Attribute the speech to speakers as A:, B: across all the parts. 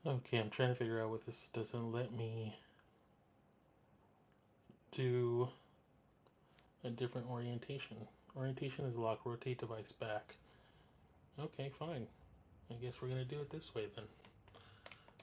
A: Okay, I'm trying to figure out what this doesn't let me do a different orientation. Orientation is lock, rotate device back. Okay, fine. I guess we're gonna do it this way then.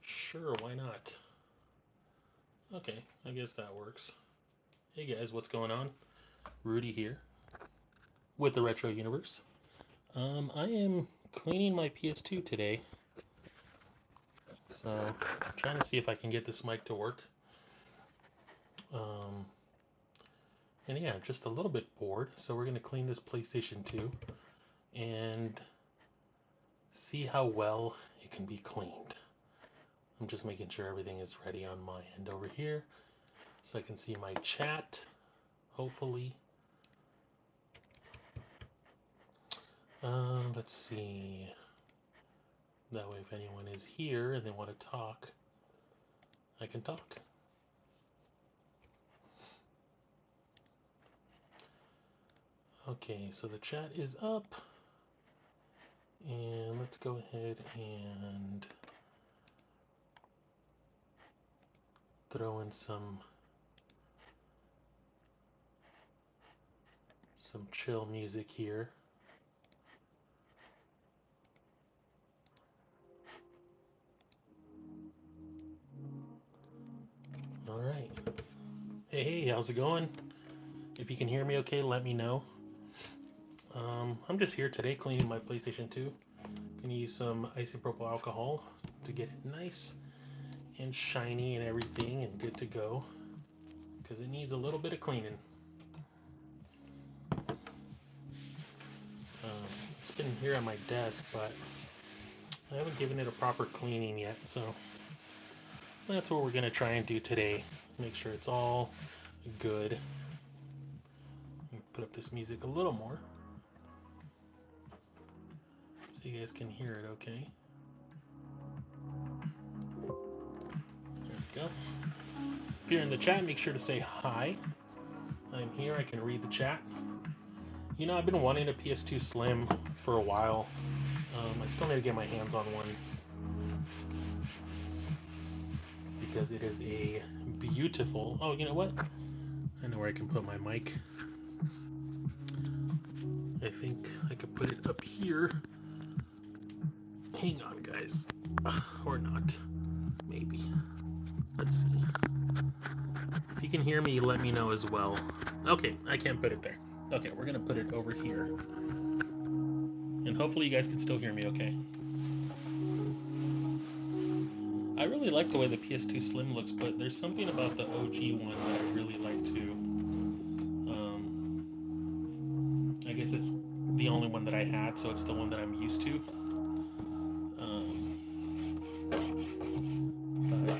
A: Sure, why not? Okay, I guess that works. Hey guys, what's going on? Rudy here with the Retro Universe. I am cleaning my PS2 today, so I'm trying to see if I can get this mic to work. Um, and yeah, just a little bit bored, so we're gonna clean this PlayStation 2 and see how well it can be cleaned. I'm just making sure everything is ready on my end over here so I can see my chat, hopefully. Let's see. That way, if anyone is here and they want to talk, I can talk. Okay, so the chat is up. And let's go ahead and throw in some chill music here. All right. Hey, how's it going? If you can hear me okay, let me know. I'm just here today cleaning my PlayStation 2. Gonna use some isopropyl alcohol to get it nice and shiny and everything and good to go because it needs a little bit of cleaning. It's been here on my desk, but I haven't given it a proper cleaning yet, so that's what we're gonna try and do today. Make sure it's all good. Put up this music a little more so you guys can hear it okay. There we go. If you're in the chat, make sure to say hi. I'm here, I can read the chat. You know, I've been wanting a PS2 Slim for a while. I still need to get my hands on one because it is a beautiful. Oh, you know what? I know where I can put my mic. I think I could put it up here. Hang on, guys. Or not. Maybe. Let's see. If you can hear me, let me know as well. Okay, I can't put it there. Okay, we're gonna put it over here. And hopefully you guys can still hear me okay. I really like the way the PS2 Slim looks, but there's something about the OG one that I really like too. I guess it's the only one that I had, so it's the one that I'm used to. But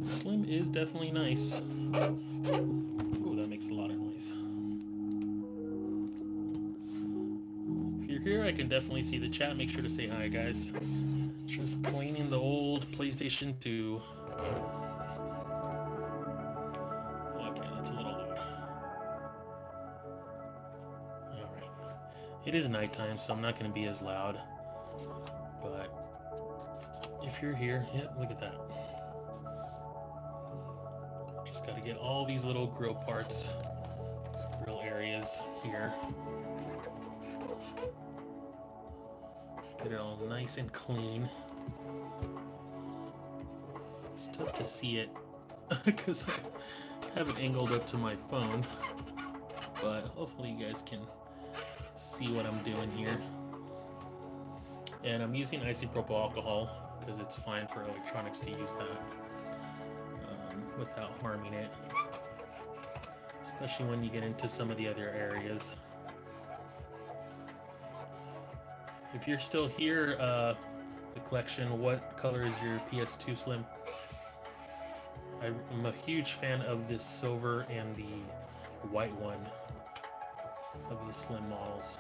A: the Slim is definitely nice. Ooh, that makes a lot of noise. If you're here, I can definitely see the chat. Make sure to say hi, guys. Just cleaning the old PlayStation 2. Okay, that's a little loud. Alright. It is nighttime, so I'm not going to be as loud. But if you're here, yep, look at that. Just got to get all these little grill parts, these grill areas here. Get it all nice and clean. It's tough to see it because I have it angled up to my phone, but hopefully you guys can see what I'm doing here. And I'm using isopropyl alcohol because it's fine for electronics to use that without harming it, especially when you get into some of the other areas. If you're still here, the collection, what color is your PS2 Slim? I'm a huge fan of this silver and the white one of the Slim models.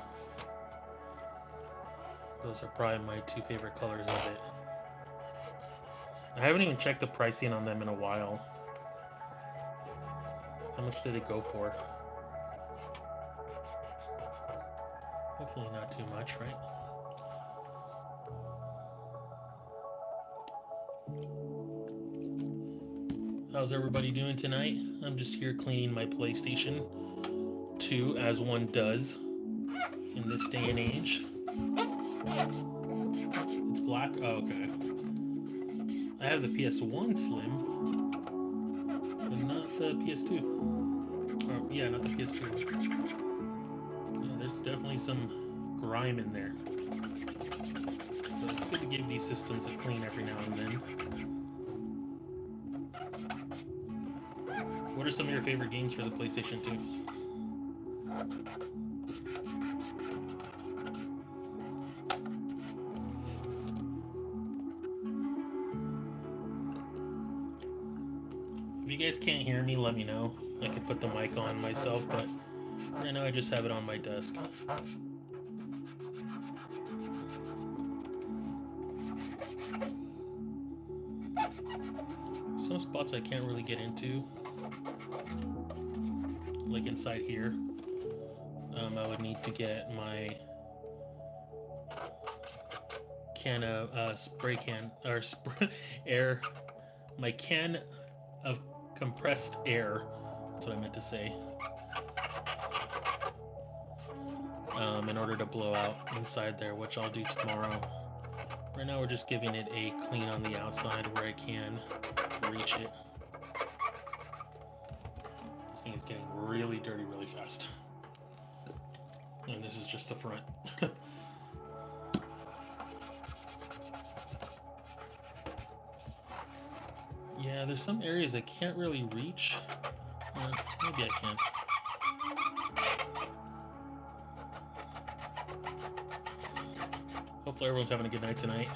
A: Those are probably my two favorite colors of it. I haven't even checked the pricing on them in a while. How much did it go for? Hopefully not too much, right? How's everybody doing tonight? I'm just here cleaning my PlayStation 2 as one does in this day and age. It's black? Oh, okay. I have the PS1 Slim, but not the PS2. Or, yeah, not the PS2. Yeah, there's definitely some grime in there. So it's good to give these systems a clean every now and then. What are some of your favorite games for the PlayStation 2? If you guys can't hear me, let me know. I could put the mic on myself, but right now I just have it on my desk. Some spots I can't really get into, like inside here. I would need to get my can of spray can or air, my can of compressed air. That's what I meant to say. In order to blow out inside there, which I'll do tomorrow. Right now we're just giving it a clean on the outside where I can reach it. This thing is getting really dirty really fast. And this is just the front. Yeah, there's some areas I can't really reach. Maybe I can. Hopefully everyone's having a good night tonight.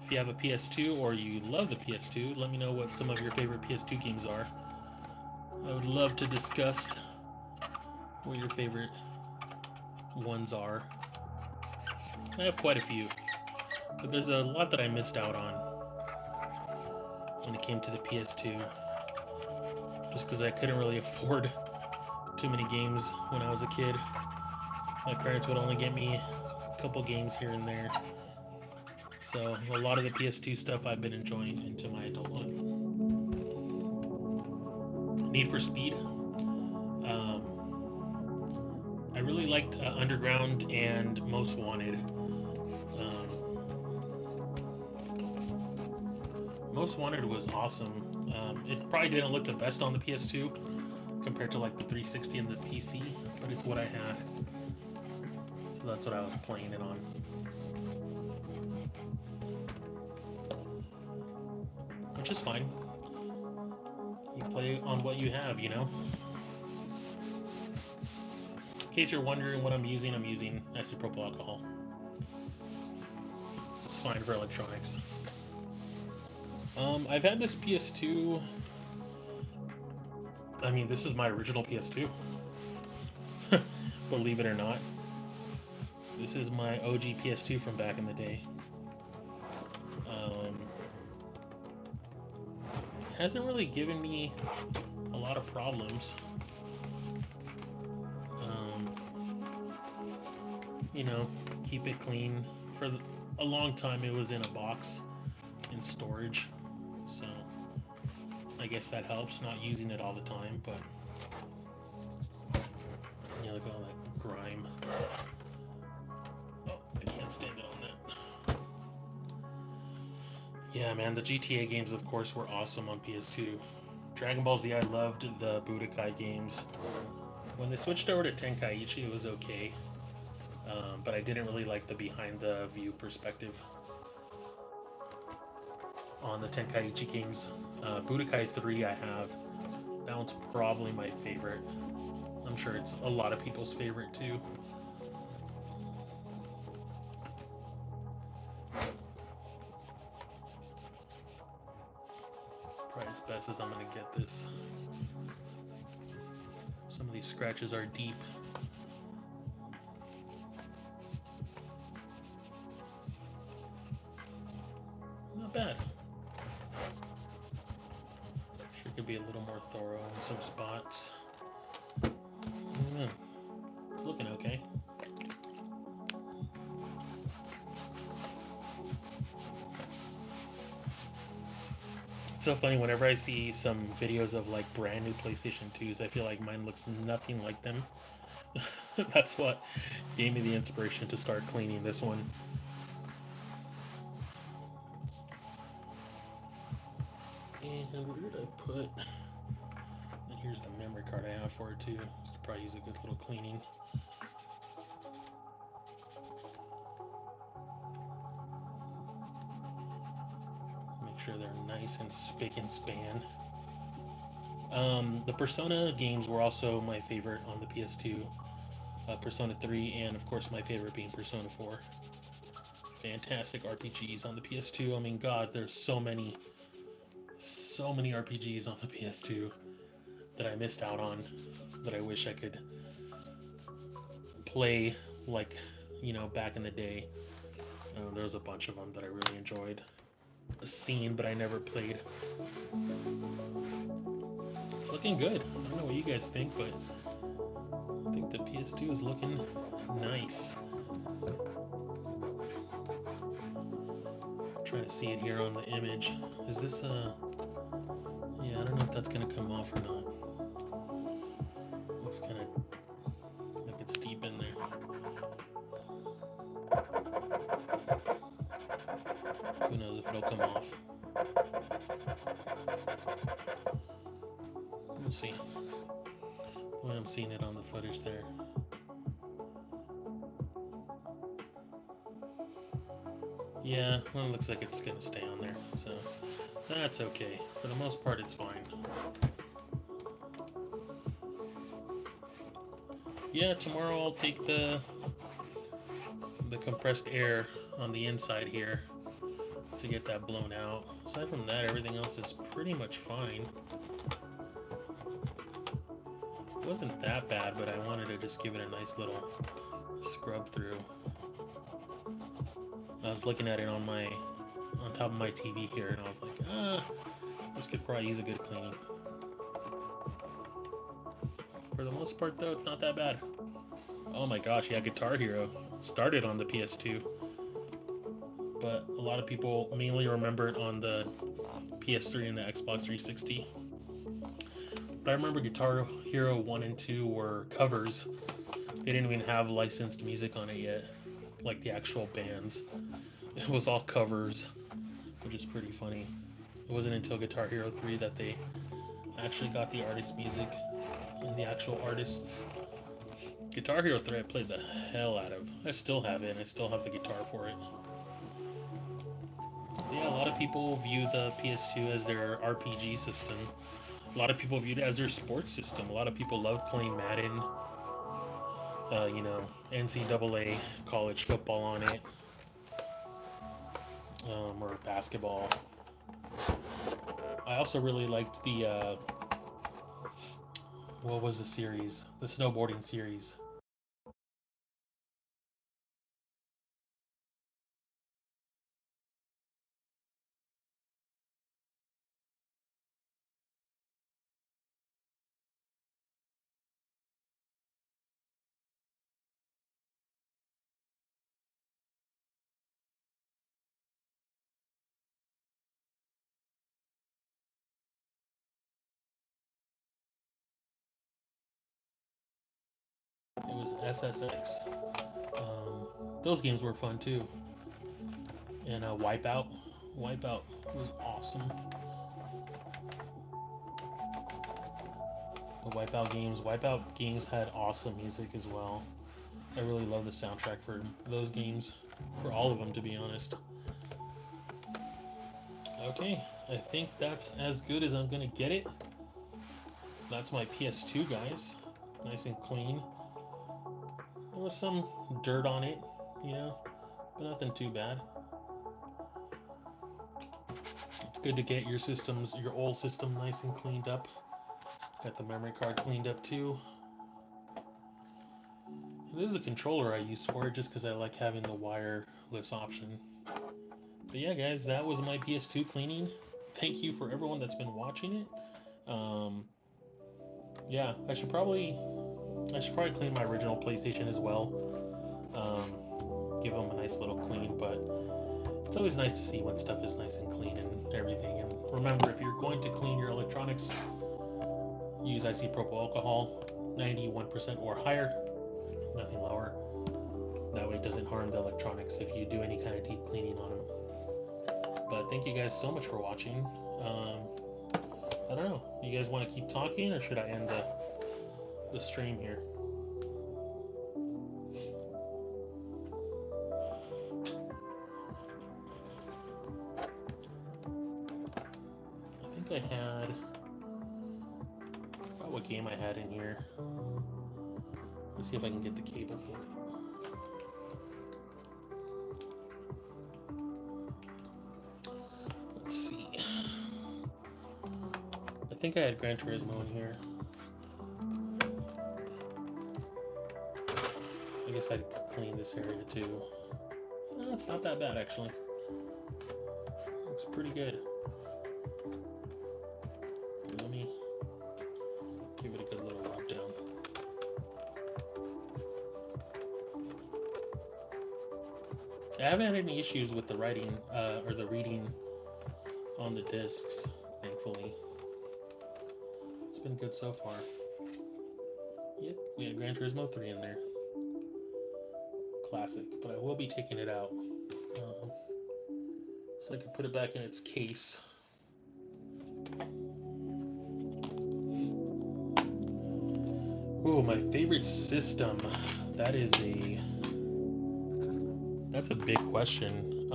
A: If you have a PS2 or you love the PS2, let me know what some of your favorite PS2 games are. I would love to discuss what your favorite ones are. I have quite a few, but there's a lot that I missed out on when it came to the PS2, just because I couldn't really afford too many games when I was a kid. My parents would only get me a couple games here and there. So a lot of the PS2 stuff I've been enjoying into my adulthood. Need for Speed. I really liked Underground and Most Wanted. Most Wanted was awesome. It probably didn't look the best on the PS2 compared to like the 360 and the PC, but it's what I had. So that's what I was playing it on. Which is fine. You play on what you have, you know? In case you're wondering what I'm using isopropyl alcohol. It's fine for electronics. I've had this PS2. I mean, this is my original PS2. Believe it or not. This is my OG PS2 from back in the day. Hasn't really given me a lot of problems. You know, keep it clean. For a long time it was in a box in storage, so I guess that helps, not using it all the time, but yeah, look at all that grime. Oh, I can't stand it on that. Yeah, man, the GTA games, of course, were awesome on PS2. Dragon Ball Z, I loved the Budokai games. When they switched over to Tenkaichi, it was okay. But I didn't really like the behind-the-view perspective on the Tenkaichi games. Budokai 3 I have. That one's probably my favorite. I'm sure it's a lot of people's favorite too. It's probably as best as I'm gonna get this. Some of these scratches are deep. Not bad. Sure could be a little more thorough in some spots. It's looking okay. so funny whenever I see some videos of like brand new PlayStation 2s, I feel like mine looks nothing like them. That's what gave me the inspiration to start cleaning this one. And where did I put? And here's the memory card I have for it too. This could probably use a good little cleaning. Make sure they're nice and spick and span. The Persona games were also my favorite on the PS2. Persona 3, and of course my favorite being Persona 4. Fantastic RPGs on the PS2. I mean, God, there's so many RPGs on the PS2 that I missed out on, that I wish I could play, like, back in the day. There's a bunch of them that I really enjoyed seeing, but I never played. It's looking good. I don't know what you guys think, but I think the PS2 is looking nice. I'm trying to see it here on the image. Is this yeah, I don't know if that's gonna come off or not. Looks kind of like it's deep in there. Who knows if it'll come off. We'll see. The way I'm seeing it on the footage there. Yeah, well, it looks like it's gonna stay on there, so that's okay. For the most part, it's fine. Yeah, tomorrow I'll take the compressed air on the inside here to get that blown out. Aside from that, everything else is pretty much fine. It wasn't that bad, but I wanted to just give it a nice little scrub through. I was looking at it on top of my TV here, and I was like, this could probably use a good cleaning. For the most part, though, it's not that bad. Oh my gosh, yeah, Guitar Hero started on the PS2, but a lot of people mainly remember it on the PS3 and the Xbox 360. But I remember Guitar Hero 1 and 2 were covers. They didn't even have licensed music on it yet, like the actual bands. It was all covers, which is pretty funny. It wasn't until Guitar Hero 3 that they actually got the artist music and the actual artists. Guitar Hero 3 I played the hell out of. I still have it, and I still have the guitar for it. Yeah, a lot of people view the PS2 as their RPG system. A lot of people viewed it as their sports system. A lot of people loved playing Madden, NCAA college football on it, or basketball. I also really liked the, what was the series? The snowboarding series. It was SSX. Those games were fun too. And Wipeout. Wipeout was awesome. The Wipeout games had awesome music as well. I really love the soundtrack for those games, for all of them, to be honest. Okay, I think that's as good as I'm gonna get it. That's my PS2, guys. Nice and clean. There was some dirt on it, but nothing too bad. It's good to get your old system nice and cleaned up. Got the memory card cleaned up too. This is a controller I use for it just because I like having the wireless option. But yeah, guys, that was my PS2 cleaning. Thank you for everyone that's been watching it. Yeah, I should probably clean my original PlayStation as well. Give them a nice little clean. But It's always nice to see when stuff is nice and clean and everything. And remember, if you're going to clean your electronics, use isopropyl alcohol, 91% or higher, nothing lower. That way it doesn't harm the electronics if you do any kind of deep cleaning on them. But thank you guys so much for watching. I don't know. You guys want to keep talking, or should I end the stream here? I think I had. I forgot what game I had in here. Let's see if I can get the cable for it. Let's see. I think I had Gran Turismo in here. I guess I'd clean this area too. It's not that bad actually. Looks pretty good. Let me give it a good little rub down. I haven't had any issues with the writing or the reading on the discs, thankfully. It's been good so far. Yep, we had Gran Turismo 3 in there. Classic, but I will be taking it out. So I can put it back in its case. Ooh, my favorite system. That's a big question.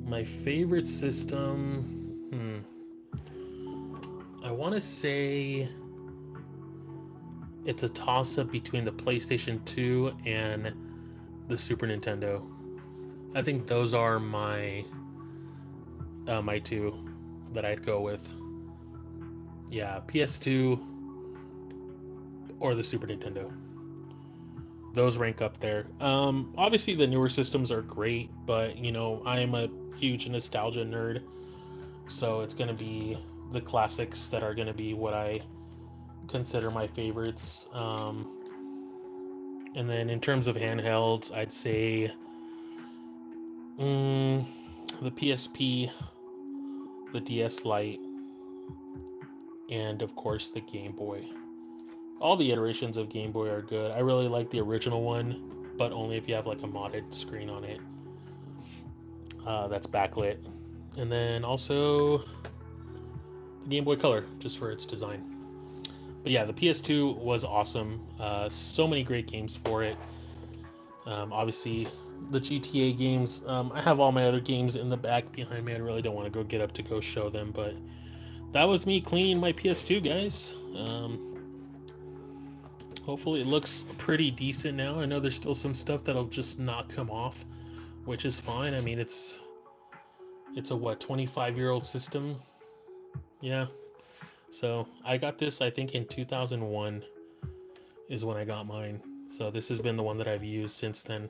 A: My favorite system, I want to say it's a toss-up between the PlayStation 2 and the Super Nintendo. I think those are my my two that I'd go with. Yeah, PS2 or the Super Nintendo. Those rank up there. Obviously the newer systems are great, but you know, I am a huge nostalgia nerd, so it's gonna be the classics that are gonna be what I consider my favorites. And then in terms of handhelds, I'd say the PSP, the DS Lite, and of course the Game Boy. All the iterations of Game Boy are good. I really like the original one, but only if you have like a modded screen on it that's backlit. And then also the Game Boy Color, just for its design. But yeah, the PS2 was awesome. So many great games for it. Obviously, the GTA games. I have all my other games in the back behind me. I really don't want to go get up to go show them, but that was me cleaning my PS2, guys. Hopefully it looks pretty decent now. I know there's still some stuff that'll just not come off, which is fine. I mean, it's a what, 25-year-old system? Yeah. So I got this, I think, in 2001 is when I got mine. So this has been the one that I've used since then.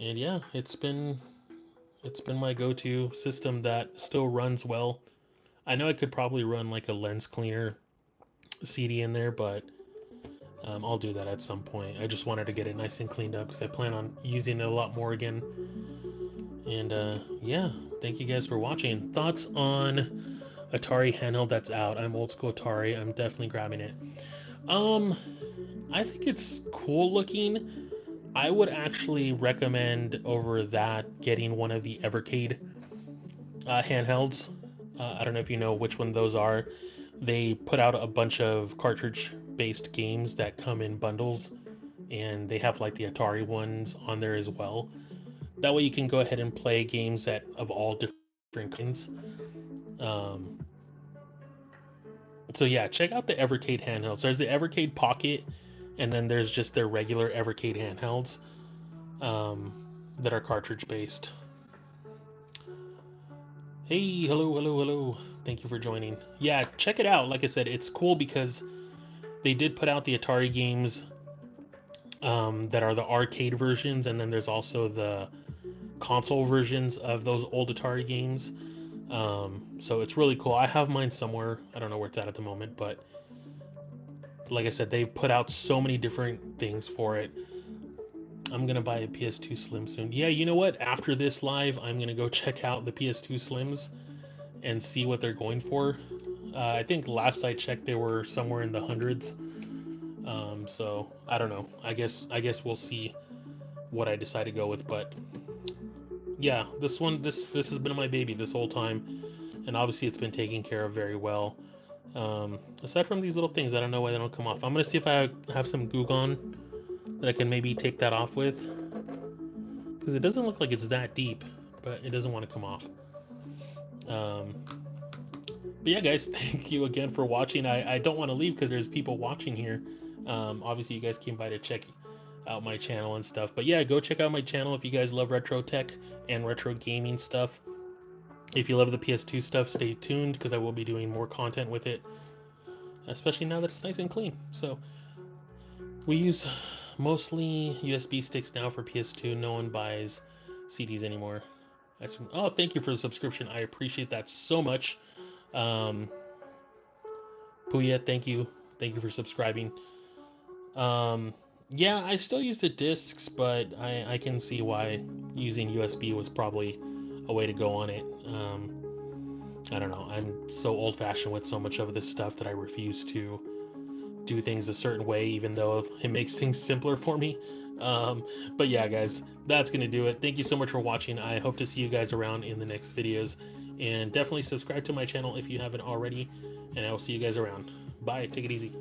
A: And yeah, it's been my go-to system that still runs well. I know I could probably run like a lens cleaner CD in there, but I'll do that at some point. I just wanted to get it nice and cleaned up because I plan on using it a lot more again. And yeah, thank you guys for watching. Thoughts on Atari handheld that's out? I'm old school Atari. I'm definitely grabbing it. I think it's cool looking. I would actually recommend over that getting one of the Evercade handhelds. I don't know if you know which one those are. They put out a bunch of cartridge-based games that come in bundles, and they have like the Atari ones on there as well. That way you can go ahead and play games that of all different kinds. Um, so yeah, check out the Evercade handhelds. There's the Evercade Pocket, and then there's just their regular Evercade handhelds that are cartridge-based. Hey, hello. Thank you for joining. Yeah, check it out. Like I said, it's cool because they did put out the Atari games that are the arcade versions, and then there's also the console versions of those old Atari games. So it's really cool. I have mine somewhere. I don't know where it's at the moment, but like I said, they've put out so many different things for it. I'm gonna buy a PS2 Slim soon. Yeah, you know what? After this live, I'm gonna go check out the PS2 Slims and see what they're going for. I think last I checked, they were somewhere in the hundreds. So I don't know. I guess we'll see what I decide to go with. But yeah, this has been my baby this whole time, and obviously it's been taken care of very well. Aside from these little things, I don't know why they don't come off. I'm gonna see if I have some Gugon that I can maybe take that off with, because it doesn't look like it's that deep, but it doesn't want to come off. Um, but yeah, guys, thank you again for watching. I don't want to leave because there's people watching here. Obviously, you guys came by to check out my channel and stuff. But yeah, go check out my channel if you guys love retro tech and retro gaming stuff. If you love the PS2 stuff, stay tuned because I will be doing more content with it, especially now that it's nice and clean. So we use mostly USB sticks now for PS2. No one buys CDs anymore. Oh, thank you for the subscription. I appreciate that so much. Um, Puya, thank you. Thank you for subscribing. Um, yeah, I still use the discs, but I can see why using USB was probably a way to go on it. I don't know. I'm so old-fashioned with so much of this stuff that I refuse to do things a certain way, even though it makes things simpler for me. Um, but yeah, guys, that's gonna do it. Thank you so much for watching. I hope to see you guys around in the next videos, and definitely subscribe to my channel if you haven't already. And I will see you guys around. Bye. Take it easy.